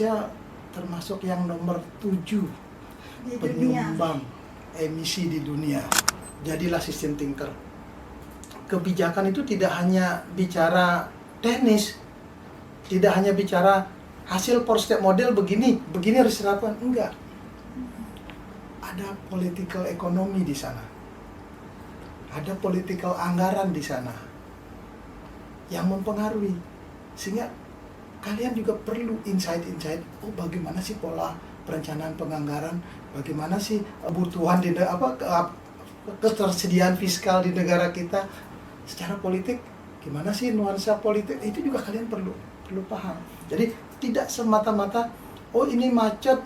Indonesia termasuk yang nomor 7 di dunia. penyumbang emisi di dunia. Jadilah system thinker. Kebijakan itu tidak hanya bicara teknis, tidak hanya bicara hasil per step model begini harus dilakukan, enggak. Ada political economy di sana. Ada political anggaran di sana yang mempengaruhi. Sehingga kalian juga perlu insight-insight, oh bagaimana sih pola perencanaan penganggaran, bagaimana sih kebutuhan di ketersediaan fiskal di negara kita secara politik, gimana sih nuansa politik, itu juga kalian perlu paham. Jadi tidak semata-mata oh ini macet,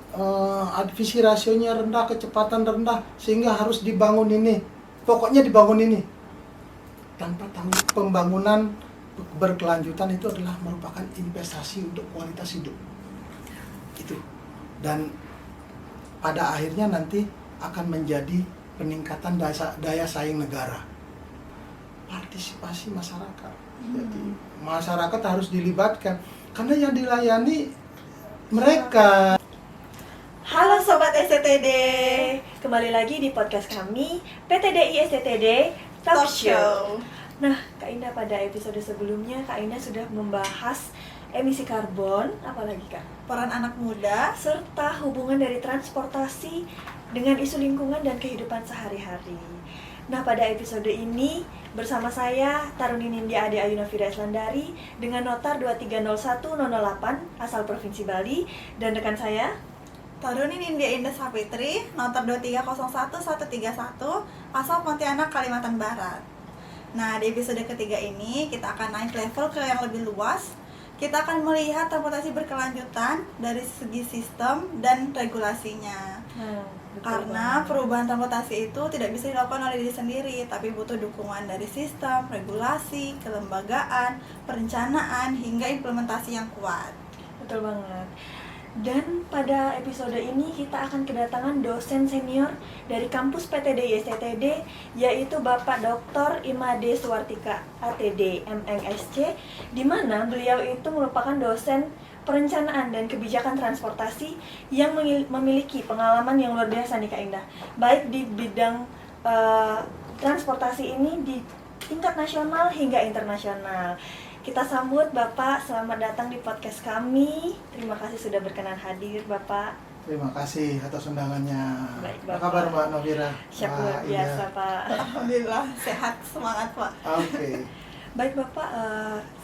visi rasionya rendah, kecepatan rendah, sehingga harus dibangun ini. Pokoknya dibangun ini. Tanpa tahu pembangunan berkelanjutan itu adalah merupakan investasi untuk kualitas hidup. Itu. Dan pada akhirnya nanti akan menjadi peningkatan daya saing negara. Partisipasi masyarakat. Jadi masyarakat harus dilibatkan karena yang dilayani mereka. Halo Sobat STTD, kembali lagi di podcast kami PTDI STTD Talk Show. Nah, Kak Indah, pada episode sebelumnya Kak Indah sudah membahas emisi karbon, apalagi Kak? Peran anak muda Serta hubungan dari transportasi dengan isu lingkungan dan kehidupan sehari-hari. Nah, pada episode ini bersama saya Taruni Nindya Ade Ayuna Fira Islandari dengan notar 2301008 asal Provinsi Bali, dan rekan saya Taruni Nindya Indah Sapitri, notar 2301131 asal Pontianak, Kalimantan Barat. Nah, di episode ketiga ini kita akan naik level ke yang lebih luas. Kita akan melihat transportasi berkelanjutan dari segi sistem dan regulasinya. Karena perubahan transportasi itu tidak bisa dilakukan oleh diri sendiri, tapi butuh dukungan dari sistem, regulasi, kelembagaan, perencanaan, hingga implementasi yang kuat. Betul banget. Dan pada episode ini kita akan kedatangan dosen senior dari kampus PTDI STTD, yaitu Bapak Dr. Imade Suwartika ATD MNSC, di mana beliau itu merupakan dosen perencanaan dan kebijakan transportasi yang memiliki pengalaman yang luar biasa nih Kak Indah, baik di bidang transportasi ini di tingkat nasional hingga internasional. Kita sambut Bapak, selamat datang di podcast kami. Terima kasih sudah berkenan hadir Bapak. Terima kasih atas undangannya. Baik, Apa Bapak. kabar Mbak Novira? Siap, luar biasa Pak. Alhamdulillah, sehat, semangat Pak. Oke. Baik Bapak,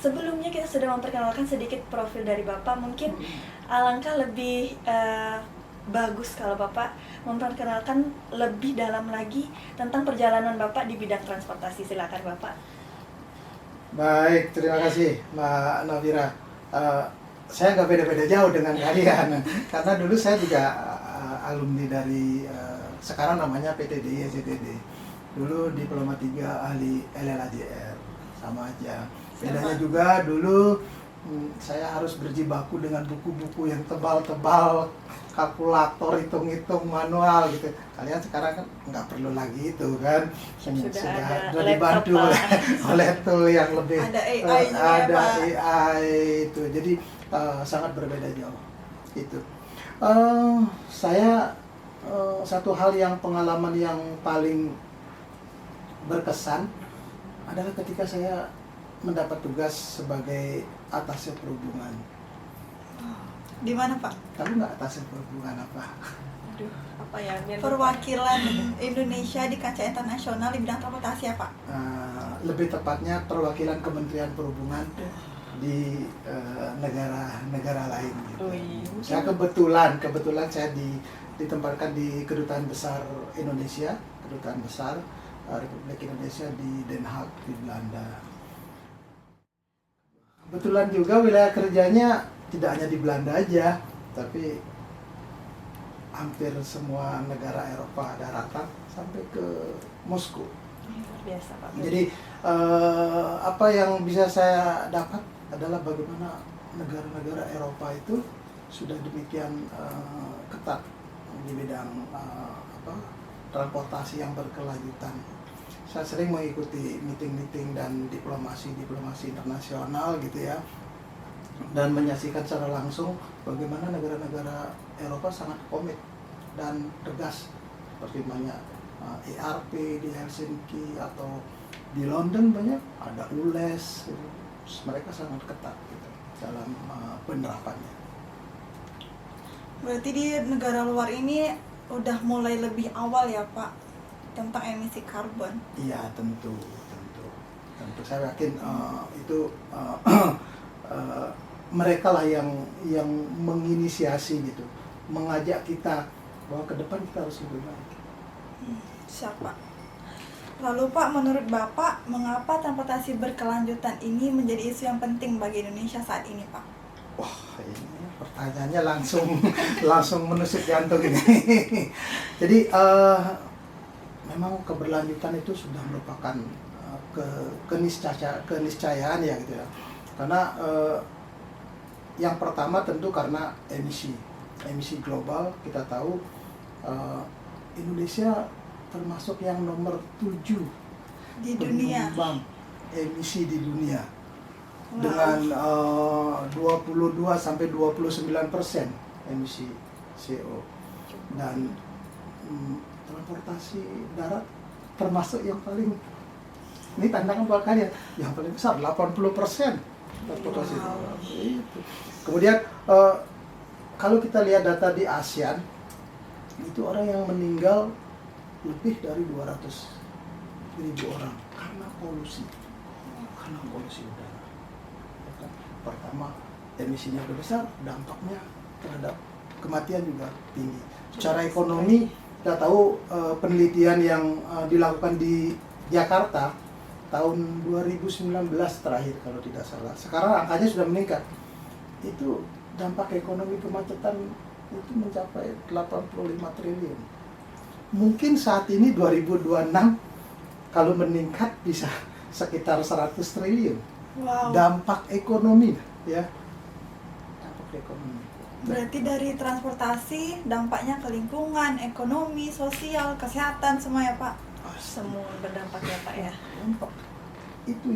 sebelumnya kita sudah memperkenalkan sedikit profil dari Bapak. Mungkin alangkah lebih bagus kalau Bapak memperkenalkan lebih dalam lagi tentang perjalanan Bapak di bidang transportasi. Silakan Bapak. Baik, terima kasih Mbak Novira. Saya nggak beda-beda jauh dengan kalian, karena dulu saya juga alumni dari sekarang namanya PTDI STTD. Dulu diploma 3 ahli LLAJR, sama aja. Bedanya juga dulu saya harus berjibaku dengan buku-buku yang tebal-tebal, kalkulator, hitung-hitung manual gitu. Kalian sekarang kan nggak perlu lagi itu kan, sudah dibantu oleh tool yang lebih Ada AI juga ya, Pak. AI itu. Jadi sangat berbeda jauh itu. Saya satu hal yang pengalaman yang paling berkesan adalah ketika saya mendapat tugas sebagai atasnya perhubungan. Di mana Pak? Tahu nggak atasnya perhubungan apa? Aduh, apa ya? Perwakilan Indonesia di kancah internasional di bidang transportasi ya Pak? Lebih tepatnya perwakilan Kementerian Perhubungan di negara-negara lain. Gitu. Saya kebetulan saya ditempatkan di Kedutaan Besar Indonesia, Kedutaan Besar Republik Indonesia di Den Haag di Belanda. Kebetulan juga wilayah kerjanya tidak hanya di Belanda aja, tapi hampir semua negara Eropa daratan sampai ke Moskow. Luar biasa Pak. Jadi apa yang bisa saya dapat adalah bagaimana negara-negara Eropa itu sudah demikian ketat di bidang transportasi yang berkelanjutan. Saya sering mengikuti meeting-meeting dan diplomasi internasional gitu ya. dan menyaksikan secara langsung bagaimana negara-negara Eropa sangat komit dan tegas, seperti banyak ERP di Helsinki atau di London banyak ada ULES gitu. Mereka sangat ketat gitu dalam penerapannya. Berarti di negara luar ini udah mulai lebih awal ya Pak tentang emisi karbon. Iya, tentu saya yakin itu mereka lah yang menginisiasi gitu, mengajak kita bahwa ke depan kita harus lebih baik. Siapa? Lalu Pak, menurut Bapak, mengapa transportasi berkelanjutan ini menjadi isu yang penting bagi Indonesia saat ini, Pak? Wah, ini pertanyaannya langsung menusuk jantung ini. Jadi memang keberlanjutan itu sudah merupakan keniscayaan ya gitu ya. Karena yang pertama tentu karena emisi global. Kita tahu Indonesia termasuk yang nomor 7 Di dunia. penyumbang emisi di dunia. Wow. Dengan 22 sampai 29% emisi CO. Dan transportasi darat termasuk yang paling, ini tantangan buat kalian, yang paling besar 80% transportasi darat. Itu. Kemudian kalau kita lihat data di ASEAN, itu orang yang meninggal lebih dari 200.000 orang karena polusi udara. Pertama, emisinya besar, dampaknya terhadap kematian juga tinggi. Secara ekonomi, kita tahu penelitian yang dilakukan di Jakarta tahun 2019 terakhir kalau tidak salah. Sekarang angkanya sudah meningkat. Itu dampak ekonomi kemacetan itu mencapai 85 triliun. Mungkin saat ini 2026 kalau meningkat bisa sekitar 100 triliun. Wow. Dampak ekonomi ya. Dampak ekonomi. Berarti dari transportasi dampaknya ke lingkungan, ekonomi, sosial, kesehatan semua ya Pak? Semua berdampak ya Pak ya. Dampak. Itu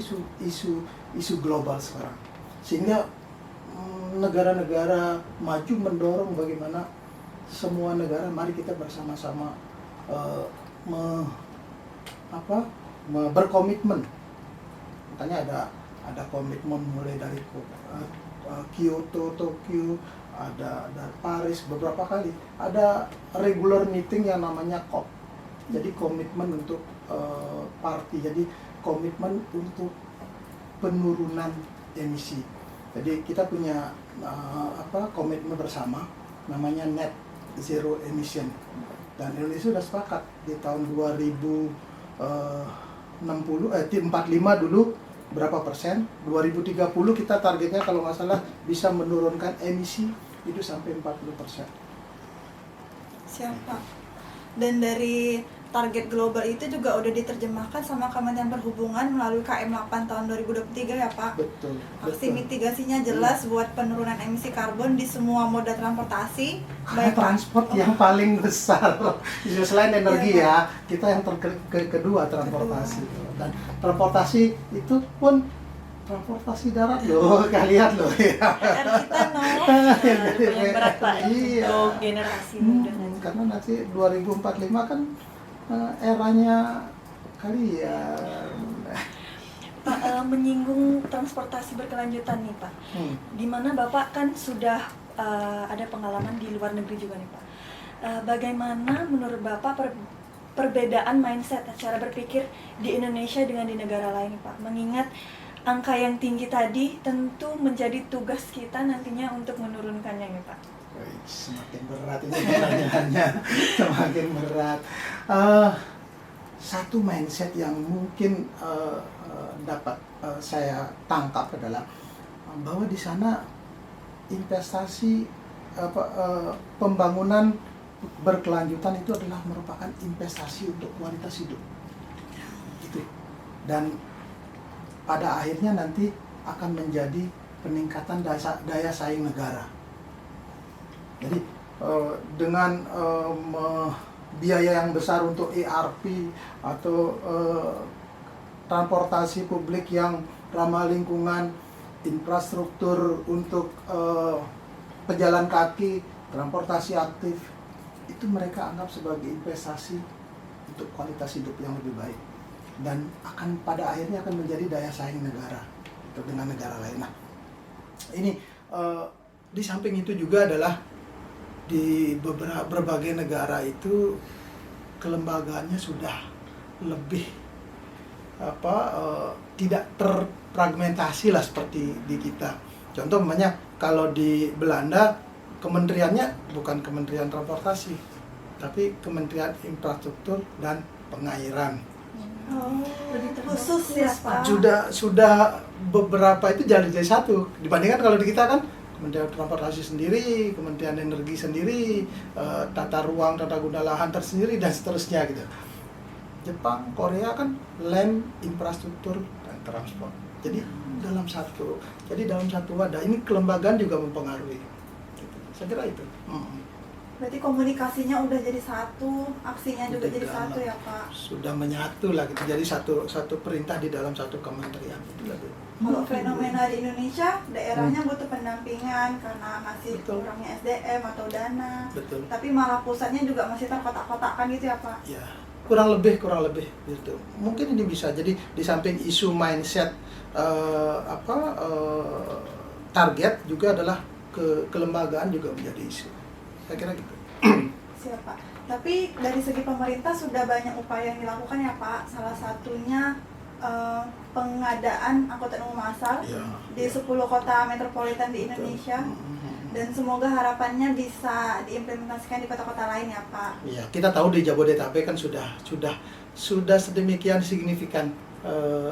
isu global sekarang. Sehingga negara-negara maju mendorong bagaimana semua negara mari kita bersama-sama berkomitmen. Makanya ada komitmen mulai dari Kyoto, Tokyo, ada dari Paris beberapa kali. Ada regular meeting yang namanya COP. Jadi komitmen untuk party. Jadi komitmen untuk penurunan emisi. Jadi kita punya komitmen bersama namanya net zero emission. Dan Indonesia sudah sepakat di tahun 2045 dulu berapa persen, 2030 kita targetnya kalau nggak salah bisa menurunkan emisi itu sampai 40%. Siapa? Dan dari target global itu juga udah diterjemahkan sama Kementerian Perhubungan melalui KM 8 tahun 2023 ya Pak? Betul. Aksi mitigasinya jelas buat penurunan emisi karbon di semua moda transportasi. Karena transport yang paling besar. Selain energi ya, kita yang kedua transportasi. Dan transportasi itu pun transportasi darat loh, kalian loh ya. kita Yang berat Pak Iya. untuk generasi muda. Karena nanti 2045 kan eranya kalian. Pak, menyinggung transportasi berkelanjutan nih Pak. Di mana Bapak kan sudah ada pengalaman di luar negeri juga nih Pak. Bagaimana menurut Bapak perbedaan mindset cara berpikir di Indonesia dengan di negara lain nih Pak? Mengingat angka yang tinggi tadi tentu menjadi tugas kita nantinya untuk menurunkannya nih Pak. Semakin berat ini pertanyaannya. Semakin berat. Satu mindset yang mungkin dapat saya tangkap adalah bahwa di sana investasi pembangunan berkelanjutan itu adalah merupakan investasi untuk kualitas hidup. Gitu. Dan pada akhirnya nanti akan menjadi peningkatan daya saing negara. Jadi dengan biaya yang besar untuk ERP atau transportasi publik yang ramah lingkungan, infrastruktur untuk pejalan kaki, transportasi aktif, itu mereka anggap sebagai investasi untuk kualitas hidup yang lebih baik, dan akan pada akhirnya akan menjadi daya saing negara dengan negara lain. Nah, ini di samping itu juga adalah di berbagai negara itu kelembagaannya sudah lebih tidak terfragmentasi lah seperti di kita. Contoh namanya kalau di Belanda kementeriannya bukan Kementerian Transportasi, tapi Kementerian Infrastruktur dan Pengairan. Lebih khusus ya Pak. Sudah beberapa itu jadi satu. Dibandingkan kalau di kita kan Kementerian Transportasi sendiri, Kementerian Energi sendiri, tata ruang, tata guna lahan tersendiri dan seterusnya gitu. Jepang, Korea kan land, infrastruktur dan transport. Jadi dalam satu wadah. Ini kelembagaan juga mempengaruhi. Gitu. Saya kira itu. Berarti komunikasinya udah jadi satu, aksinya juga jadi satu ya Pak. Sudah menyatu lah gitu. Jadi satu perintah di dalam satu kementerian. Itu lebih. Kalau fenomena di Indonesia, daerahnya butuh pendampingan karena masih kurangnya SDM atau dana. Betul. Tapi malah pusatnya juga masih terkotak-kotakan gitu ya Pak. Ya, kurang lebih gitu. Mungkin ini bisa jadi di samping isu mindset target juga adalah kelembagaan juga menjadi isu. Saya kira gitu. Siap Pak. Tapi dari segi pemerintah sudah banyak upaya yang dilakukan ya Pak. Salah satunya pengadaan angkutan umum massal di 10 kota metropolitan di Indonesia. Dan semoga harapannya bisa diimplementasikan di kota-kota lain ya Pak. Iya, kita tahu di Jabodetabek kan sudah sedemikian signifikan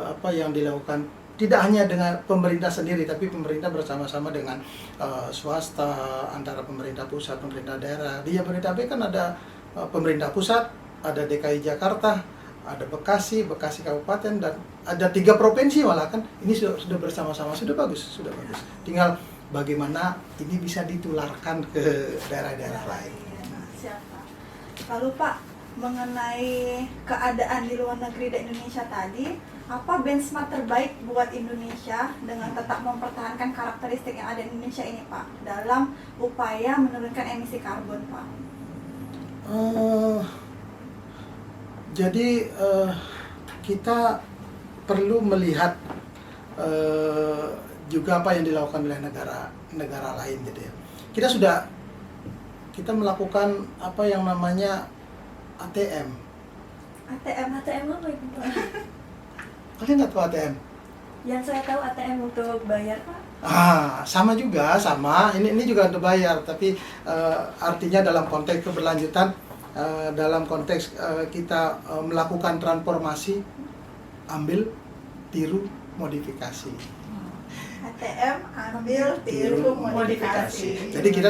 apa yang dilakukan, tidak hanya dengan pemerintah sendiri, tapi pemerintah bersama-sama dengan swasta, antara pemerintah pusat, pemerintah daerah. Di Jabodetabek kan ada pemerintah pusat, ada DKI Jakarta, ada Bekasi Kabupaten, dan ada 3 provinsi malah kan. Ini sudah bersama-sama, sudah bagus. Tinggal bagaimana ini bisa ditularkan ke daerah-daerah lain. Siapa? Lalu Pak, mengenai keadaan di luar negeri dan Indonesia tadi, apa benchmark terbaik buat Indonesia dengan tetap mempertahankan karakteristik yang ada di Indonesia ini Pak, dalam upaya menurunkan emisi karbon Pak? Jadi kita perlu melihat juga apa yang dilakukan oleh negara lain gitu ya. Kita melakukan apa yang namanya ATM. ATM apa itu Pak? Kalian nggak tahu ATM? Yang saya tahu ATM untuk bayar Pak. Sama juga, sama. Ini juga untuk bayar, tapi artinya dalam konteks keberlanjutan, dalam konteks kita melakukan transformasi, ambil, tiru, modifikasi. ATM, ambil, tiru, modifikasi. Jadi kita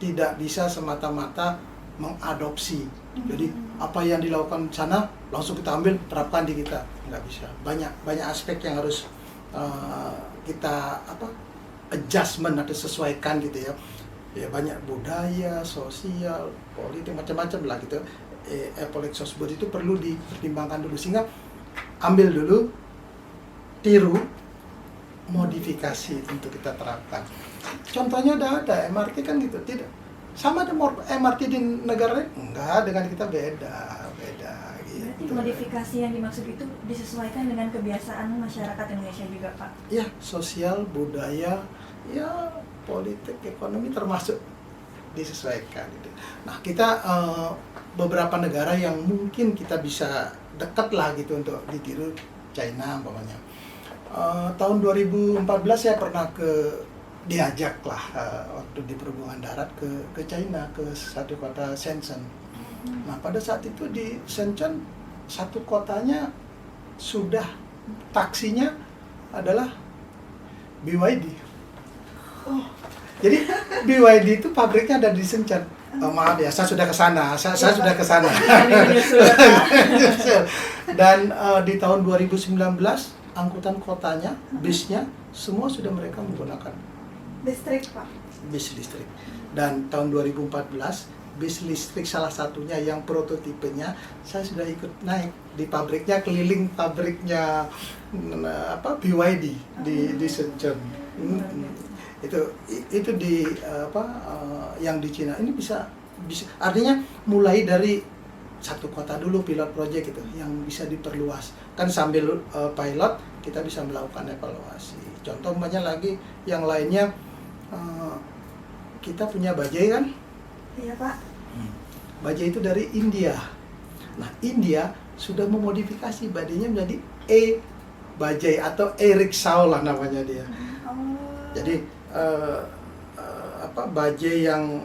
tidak bisa semata-mata mengadopsi. Jadi apa yang dilakukan sana langsung kita ambil, terapkan di kita, nggak bisa. Banyak aspek yang harus kita adjustment atau sesuaikan gitu ya. Ya banyak budaya, sosial, politik, macam-macam lah gitu. Politik sosbud itu perlu dipertimbangkan dulu, sehingga ambil dulu, tiru, modifikasi untuk kita terapkan. Contohnya udah ada, MRT kan gitu, tidak sama ada MRT di negara lain, enggak, dengan kita beda gitu. Berarti modifikasi yang dimaksud itu disesuaikan dengan kebiasaan masyarakat Indonesia juga Pak? Ya, sosial, budaya, ya politik, ekonomi termasuk disesuaikan gitu. Nah, kita beberapa negara yang mungkin kita bisa dekat lah gitu untuk ditiru, China umpamanya. Tahun 2014 saya pernah diajak lah waktu di perhubungan darat ke China, ke satu kota Shenzhen. Nah, pada saat itu di Shenzhen satu kotanya sudah taksinya adalah BYD. Jadi BYD itu pabriknya ada di Shenzhen. Maaf ya, saya sudah ke sana. Saya sudah ke sana. Dan di tahun 2019 angkutan kotanya, bisnya semua sudah mereka menggunakan listrik Pak. bis listrik. Dan tahun 2014 bis listrik salah satunya yang prototipenya saya sudah ikut naik di pabriknya, keliling pabriknya BYD di Shenzhen. Itu di yang di Cina ini bisa artinya mulai dari satu kota dulu pilot project itu yang bisa diperluas kan, sambil pilot kita bisa melakukan evaluasi. Contoh banyak lagi yang lainnya, kita punya bajai kan. Iya Pak. Bajai itu dari India. Nah, India sudah memodifikasi bajainya menjadi bajai atau rickshaw lah namanya dia. Jadi bajai yang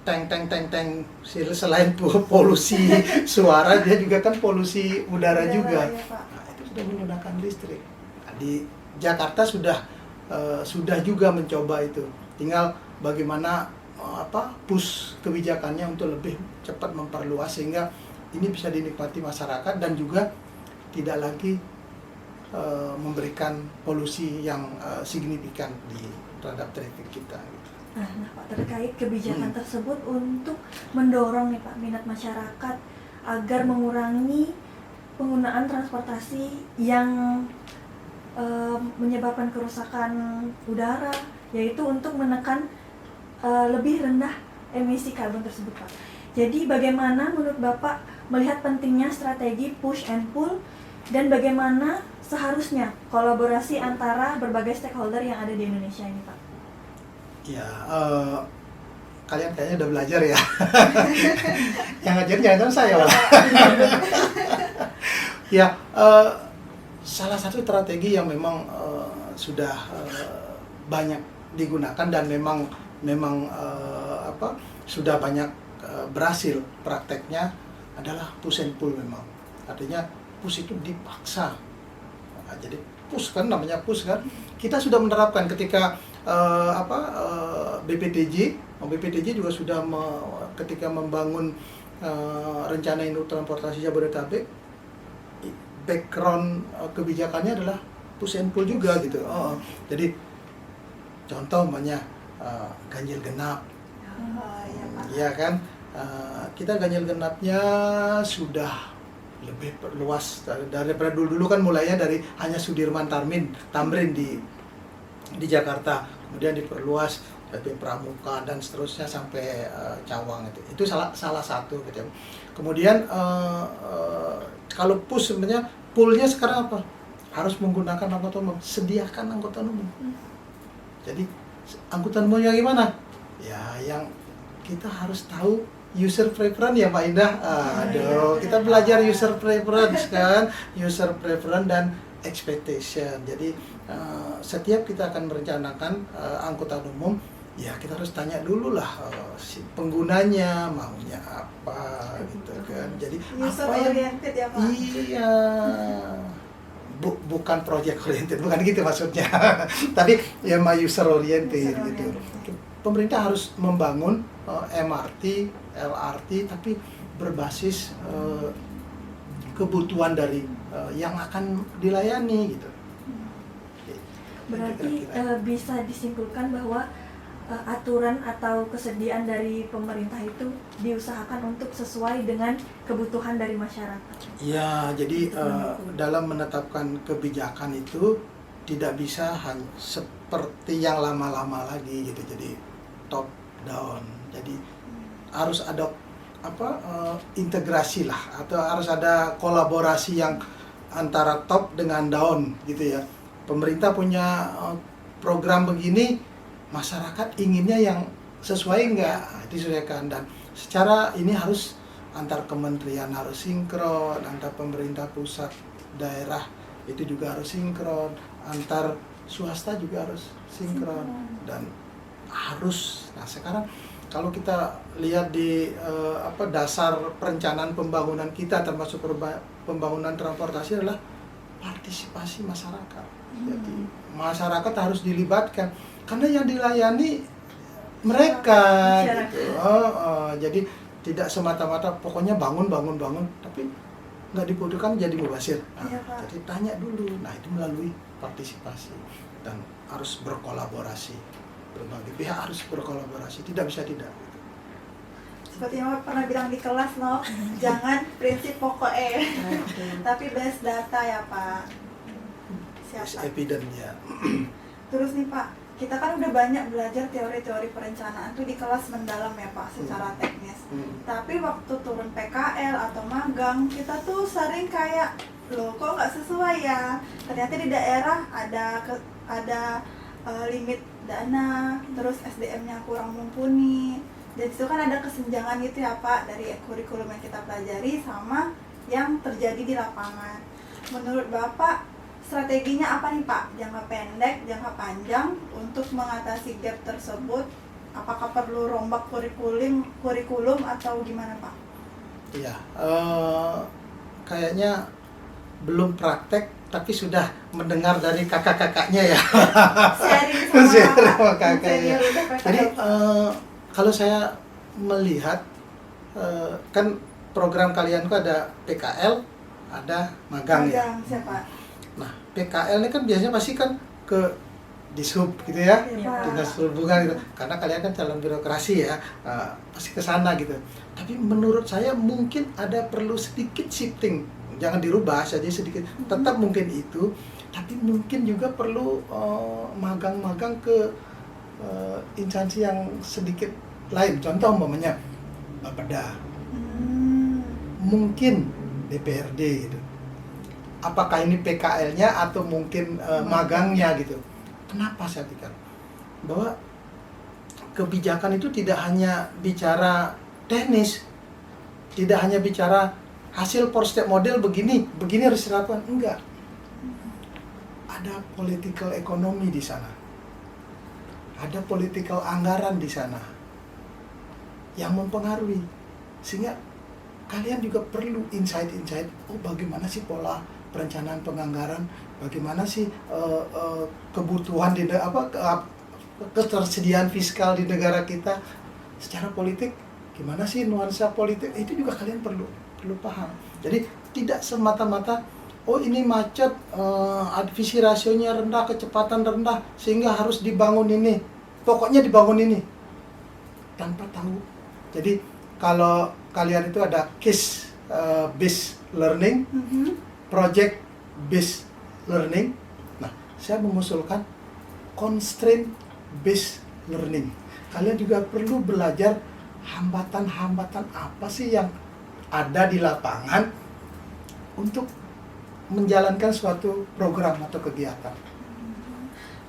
teng selain polusi suara, dia juga kan polusi udara juga. Nah, itu sudah menggunakan listrik. Nah, di Jakarta sudah juga mencoba itu. Tinggal bagaimana push kebijakannya untuk lebih cepat memperluas sehingga ini bisa dinikmati masyarakat dan juga tidak lagi memberikan polusi yang signifikan terhadap traffic kita. Nah Pak, terkait kebijakan tersebut untuk mendorong nih Pak minat masyarakat agar mengurangi penggunaan transportasi yang menyebabkan kerusakan udara, yaitu untuk menekan lebih rendah emisi karbon tersebut Pak. Jadi bagaimana menurut Bapak melihat pentingnya strategi push and pull dan bagaimana seharusnya kolaborasi antara berbagai stakeholder yang ada di Indonesia ini Pak? Ya, kalian kayaknya udah belajar ya. Yang ngajarin jangan saya lah. Ya, salah satu strategi yang memang sudah banyak digunakan dan memang sudah banyak berhasil prakteknya adalah push and pull memang. Artinya push itu dipaksa. Nah, jadi push kan namanya push kan. Kita sudah menerapkan ketika BPTJ juga sudah ketika membangun rencana induk transportasi Jabodetabek, background kebijakannya adalah push and pull juga gitu. Jadi contoh ganjil genap, ya kan, kita ganjil genapnya sudah lebih luas daripada dulu kan, mulainya dari hanya Sudirman Tamrin di Jakarta, kemudian diperluas PP Pramuka dan seterusnya sampai Cawang itu salah satu gitu. Kemudian kalau push sebenarnya pullnya sekarang apa? Harus menggunakan angkutan umum, sediakan angkutan umum. Jadi angkutan umumnya gimana? Ya yang kita harus tahu user preference ya Pak Indah. Kita belajar user preference kan, user preference dan expectation. Jadi setiap kita akan merencanakan angkutan umum, ya kita harus tanya dulu lah si penggunanya maunya apa gitu kan. Jadi user apa oriented ya Pak? Iya. Bukan project oriented, bukan gitu maksudnya. Tapi ya user oriented gitu. Pemerintah harus membangun MRT, LRT tapi berbasis kebutuhan dari yang akan dilayani gitu. Berarti bisa disimpulkan bahwa aturan atau kesediaan dari pemerintah itu diusahakan untuk sesuai dengan kebutuhan dari masyarakat. Ya, jadi dalam menetapkan kebijakan itu tidak bisa hanya seperti yang lama-lama lagi gitu. Jadi top down. Jadi harus ada integrasi lah, atau harus ada kolaborasi yang antara top dengan down gitu ya. Pemerintah punya program begini, masyarakat inginnya yang sesuai nggak, disesuaikan. Dan secara ini harus antar kementerian harus sinkron, antar pemerintah pusat daerah itu juga harus sinkron, antar swasta juga harus sinkron dan harus. Nah sekarang kalau kita lihat di dasar perencanaan pembangunan kita, termasuk pembangunan transportasi, adalah partisipasi masyarakat. Jadi masyarakat harus dilibatkan karena yang dilayani mereka gitu. Jadi tidak semata-mata pokoknya bangun, tapi nggak dibutuhkan jadi mubasir. Jadi tanya dulu. Nah itu melalui partisipasi dan harus berkolaborasi. Berbagai pihak harus berkolaborasi, tidak bisa tidak. seperti yang Bapak pernah bilang di kelas loh, jangan prinsip pokoknya, tapi base data ya Pak. Siap Pak. Evidence ya. Terus nih Pak, kita kan udah banyak belajar teori-teori perencanaan tuh di kelas mendalam ya Pak, secara teknis. Tapi waktu turun PKL atau magang, kita tuh sering kayak, loh kok nggak sesuai ya? Ternyata di daerah ada limit dana, terus SDM-nya kurang mumpuni. Dan itu kan ada kesenjangan gitu ya Pak, dari kurikulum yang kita pelajari sama yang terjadi di lapangan. Menurut Bapak, strateginya apa nih Pak? Jangka pendek, jangka panjang untuk mengatasi gap tersebut? Apakah perlu rombak kurikulum atau gimana Pak? Iya, kayaknya belum praktek tapi sudah mendengar dari kakak-kakaknya ya. Sharing sama kakaknya. Jadi kalau saya melihat kan program kalian tuh ada PKL, ada magang ya. Siapa? Nah, PKL ini kan biasanya pasti kan ke Dishub gitu ya, Iya. Dinas Perhubungan gitu. Karena kalian kan calon birokrasi ya, pasti ke sana gitu. Tapi menurut saya mungkin ada perlu sedikit shifting, jangan dirubah saja sedikit. Tetap mungkin itu, tapi mungkin juga perlu magang-magang ke instansi yang sedikit lain. Contoh umpamanya Bapeda, mungkin DPRD gitu. Apakah ini PKL-nya atau mungkin magangnya gitu. Kenapa saya pikir bahwa kebijakan itu tidak hanya bicara teknis, tidak hanya bicara hasil per step model begini harus dilakukan, enggak. Ada political economy di sana. Ada political anggaran di sana yang mempengaruhi. Sehingga kalian juga perlu insight-insight, bagaimana sih pola perencanaan penganggaran, bagaimana sih kebutuhan ketersediaan fiskal di negara kita secara politik, gimana sih nuansa politik, itu juga kalian perlu paham. Jadi tidak semata-mata ini macet, visi rasionya rendah, kecepatan rendah, sehingga harus dibangun ini, pokoknya dibangun ini tanpa tahu. Jadi kalau kalian itu ada case based learning, project based learning. Nah, saya mengusulkan constraint based learning. Kalian juga perlu belajar hambatan-hambatan apa sih yang ada di lapangan untuk menjalankan suatu program atau kegiatan.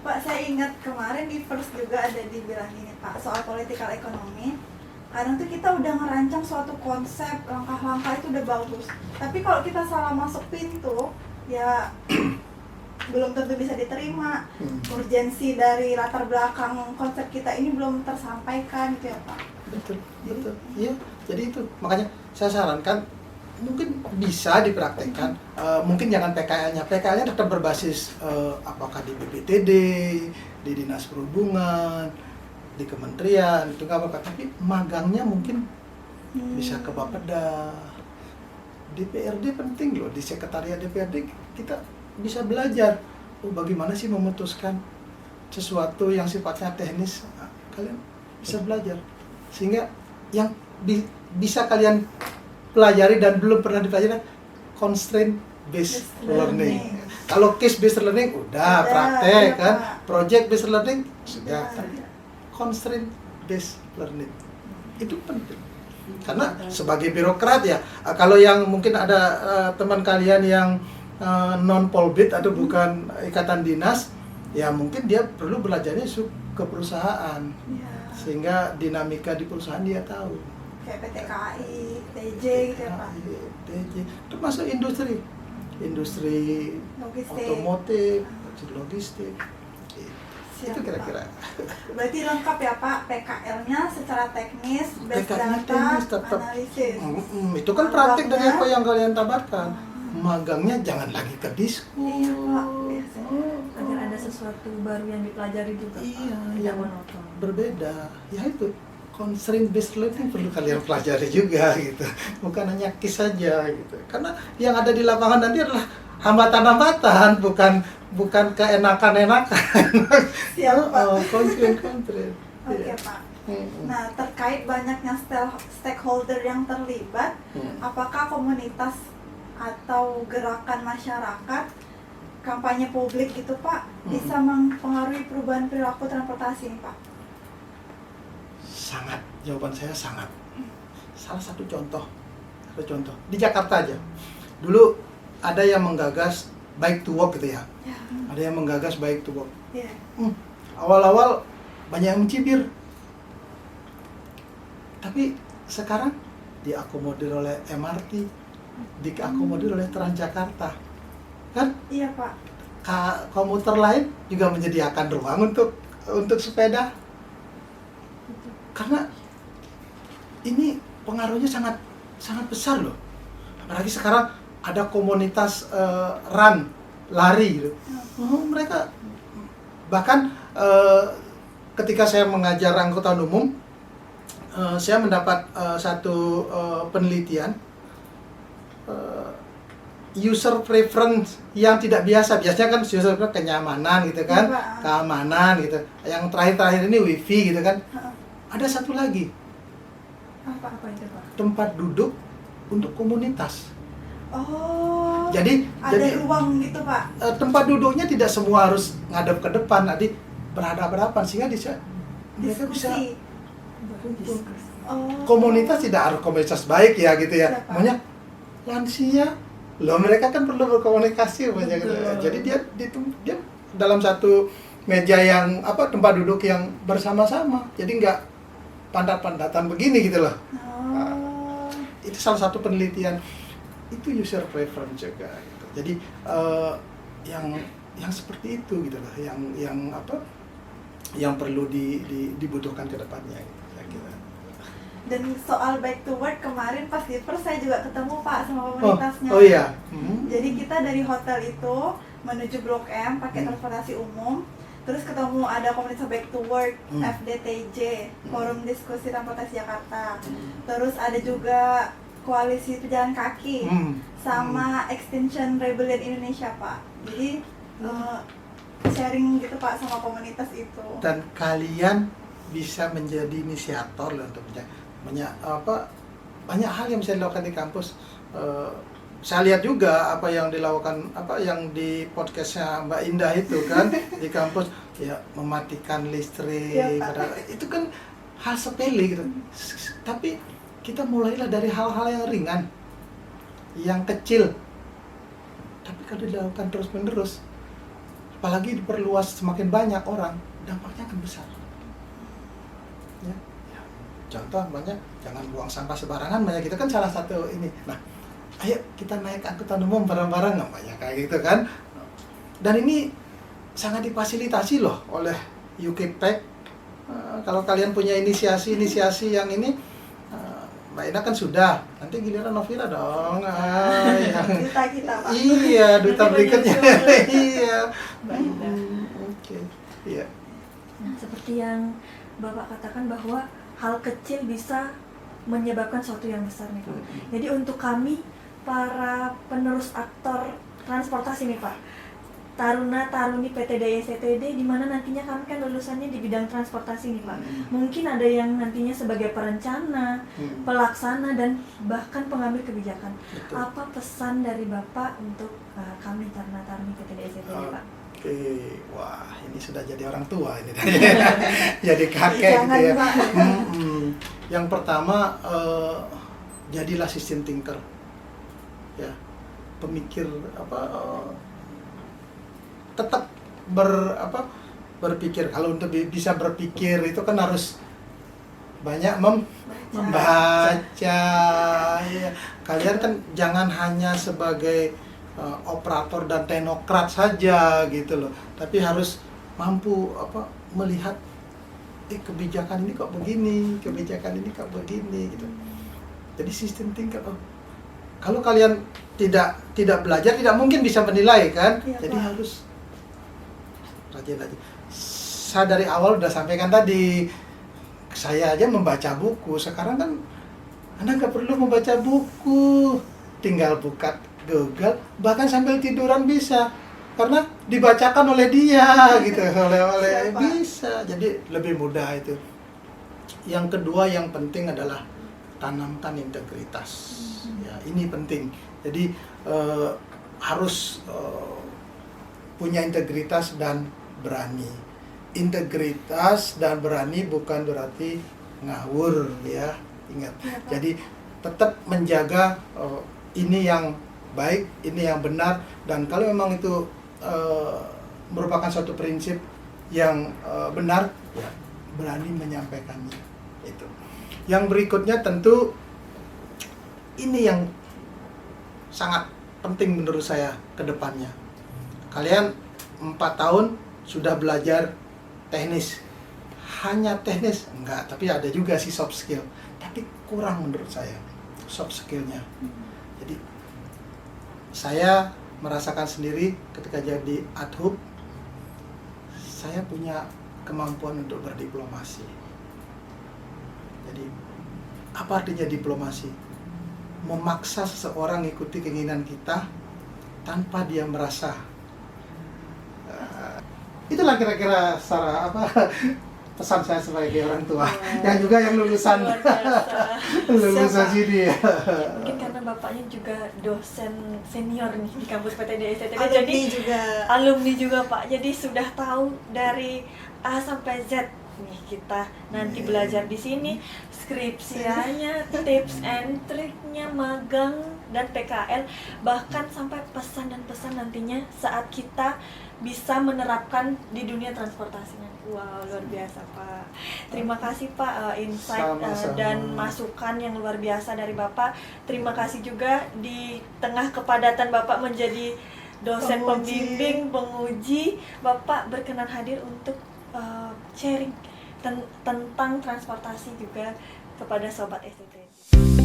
Pak, saya ingat kemarin di first juga ada dibilang gini Pak, soal political economy. Kadang tuh kita udah ngerancang suatu konsep, langkah-langkah itu udah bagus. Tapi kalau kita salah masuk pintu, ya belum tentu bisa diterima. Urgensi dari latar belakang konsep kita ini belum tersampaikan gitu ya Pak. Betul. Iya, jadi itu. Makanya saya sarankan mungkin bisa dipraktekkan. Mungkin jangan PKL-nya. PKL-nya tetap berbasis apakah di BPTD, di Dinas Perhubungan, di kementerian, itu nggak apa-apa. Tapi magangnya mungkin bisa ke Bapeda. DPRD penting loh, di sekretariat DPRD kita bisa belajar bagaimana sih memutuskan sesuatu yang sifatnya teknis. Kalian bisa belajar, sehingga yang bisa kalian pelajari dan belum pernah dipelajari constraint based learning. Kalau case based learning udah praktek kan, project based learning sudah. Constraint based learning itu penting. Karena sebagai birokrat ya, kalau yang mungkin ada teman kalian yang non polbit atau bukan ikatan dinas, ya mungkin dia perlu belajarnya ke perusahaan, sehingga dinamika di perusahaan dia tahu. Kayak PT KAI, TJ gitu ya Pak. TJ, termasuk industri Logistik, otomotif, logistik. Siap, Itu kira-kira. Berarti lengkap ya Pak, PKL-nya secara teknis, base PKL-nya data, teknis tetap. analisis. Itu kan praktek dari Magangnya? apa yang kalian tabarkan. Magangnya jangan lagi ke disku. Iya Pak, biasanya. Agar ada sesuatu baru yang dipelajari juga, Pak. Iya, Tidak yang monoton. berbeda. Ya itu, constraint based learning perlu kalian pelajari juga gitu. Bukan hanya KIS saja gitu. Karena yang ada di lapangan nanti adalah hambatan-hambatan, bukan keenakan-enakan. Siap Pak. Constraint. Oke Pak. Nah, terkait banyaknya stakeholder yang terlibat, apakah komunitas atau gerakan masyarakat, kampanye publik itu Pak, bisa mempengaruhi perubahan perilaku transportasi Pak? Sangat, jawaban saya sangat. Salah satu contoh di Jakarta aja. Dulu ada yang menggagas bike to work gitu ya. Ada yang menggagas bike to work. Awal-awal banyak yang mencibir. Tapi sekarang diakomodir oleh MRT, diakomodir oleh Transjakarta. Kan? Iya Pak. Komuter lain juga menyediakan ruang untuk sepeda. Karena ini pengaruhnya sangat besar loh. Apalagi sekarang ada komunitas run, lari gitu. Mereka bahkan ketika saya mengajar angkutan umum, saya mendapat satu penelitian user preference yang tidak biasa. Biasanya kan user preference kenyamanan gitu kan, keamanan gitu. Yang terakhir ini wifi gitu kan. Ada satu lagi. Apa itu Pak? Tempat duduk untuk komunitas. Oh. Jadi ruang gitu Pak. Tempat duduknya tidak semua harus ngadep ke depan, nanti berhadapan sehingga mereka bisa komunitas tidak harus komunitas baik ya gitu ya. Maunya lansia, loh mereka kan perlu berkomunikasi banyak gitu. Jadi dia dalam satu meja yang tempat duduk yang bersama-sama. Jadi nggak pandat-pandatan begini gitu loh. Itu salah satu penelitian. Itu user preference juga gitu. Jadi yang seperti itu gitu loh, yang perlu dibutuhkan ke depannya gitu, saya kira. Dan soal back to work kemarin pas di Perth saya juga ketemu Pak sama komunitasnya. Oh iya. Jadi kita dari hotel itu menuju Blok M pakai transportasi umum. Terus ketemu ada komunitas back to work, FDTJ, Forum Diskusi Transportasi Jakarta. Terus ada juga Koalisi Pejalan Kaki sama Extinction Rebellion Indonesia Pak. Jadi sharing gitu Pak sama komunitas itu. Dan kalian bisa menjadi inisiator loh untuk banyak hal yang bisa dilakukan di kampus. Saya lihat juga apa yang dilakukan, yang di podcastnya Mbak Indah itu kan di kampus ya, mematikan listrik, itu kan hal sepele gitu. Tapi kita mulailah dari hal-hal yang ringan, yang kecil. Tapi kalau dilakukan terus-menerus, apalagi diperluas semakin banyak orang, dampaknya akan besar. Ya. Contoh banyak, jangan buang sampah sembarangan, banyak itu kan salah satu ini. Nah, ayo kita naik angkutan umum bareng-bareng, namanya kayak gitu kan. Dan ini sangat difasilitasi loh oleh UKPEC. Kalau kalian punya inisiasi yang ini, Mbak Ina kan sudah, nanti giliran Novira dong. Duta kita Pak. Iya, duta berikutnya. Iya. Oke. Iya. Nah, seperti yang Bapak katakan bahwa hal kecil bisa menyebabkan sesuatu yang besar nih Pak. Jadi untuk kami para penerus aktor transportasi nih Pak, taruna-taruni PTD YSTTD, di mana nantinya kami kan lulusannya di bidang transportasi nih Pak. Mungkin ada yang nantinya sebagai perencana, pelaksana, dan bahkan pengambil kebijakan. Betul. Apa pesan dari Bapak untuk kami taruna-taruni PTD YSTTD Pak? Oke, wah ini sudah jadi orang tua ini, jadi kakek gitu ya. Yang pertama, jadilah system thinker, ya, pemikir tetap berpikir. Kalau untuk bisa berpikir itu kan harus banyak membaca. Ya. Kalian kan jangan hanya sebagai operator dan teknokrat saja gitu loh, tapi harus mampu melihat kebijakan ini kok begini, kebijakan ini kok begini gitu. Jadi sistem tingkat. Kalau kalian tidak belajar, tidak mungkin bisa menilai kan. Ya, jadi Pak, harus rajin. Saya dari awal udah sampaikan tadi, saya aja membaca buku. Sekarang kan Anda nggak perlu membaca buku, tinggal buka Google, bahkan sambil tiduran bisa, karena dibacakan oleh dia gitu, oleh bisa. Jadi lebih mudah itu. Yang kedua yang penting adalah tanamkan integritas. Ya, ini penting. Jadi harus punya integritas dan berani. Integritas dan berani bukan berarti ngawur, ya, ingat. Jadi tetap menjaga ini yang baik, ini yang benar, dan kalau memang itu merupakan suatu prinsip yang benar, ya, berani menyampaikannya. Itu. Yang berikutnya tentu ini yang sangat penting menurut saya ke depannya. Kalian 4 tahun sudah belajar teknis. Hanya teknis? Enggak, tapi ada juga sih soft skill. Tapi kurang menurut saya soft skillnya. Jadi saya merasakan sendiri ketika jadi adhub, saya punya kemampuan untuk berdiplomasi. Jadi apa artinya diplomasi? Memaksa seseorang mengikuti keinginan kita tanpa dia merasa. Itulah kira-kira secara pesan saya sebagai orang tua, yang juga yang lulusan lulusan sini. Mungkin karena bapaknya juga dosen senior nih di kampus PTD STTD, Alumni juga. alumni juga Pak, jadi sudah tahu dari A sampai Z nih kita nanti belajar di sini, skripsianya, tips and triknya, magang dan PKL, bahkan sampai pesan dan pesan nantinya saat kita bisa menerapkan di dunia transportasinya. Wow, luar biasa Pak. Terima kasih Pak, insight Sama-sama. dan masukan yang luar biasa dari Bapak. Terima kasih juga di tengah kepadatan Bapak menjadi dosen pembimbing, penguji, Bapak berkenan hadir untuk sharing tentang transportasi juga kepada Sobat STT.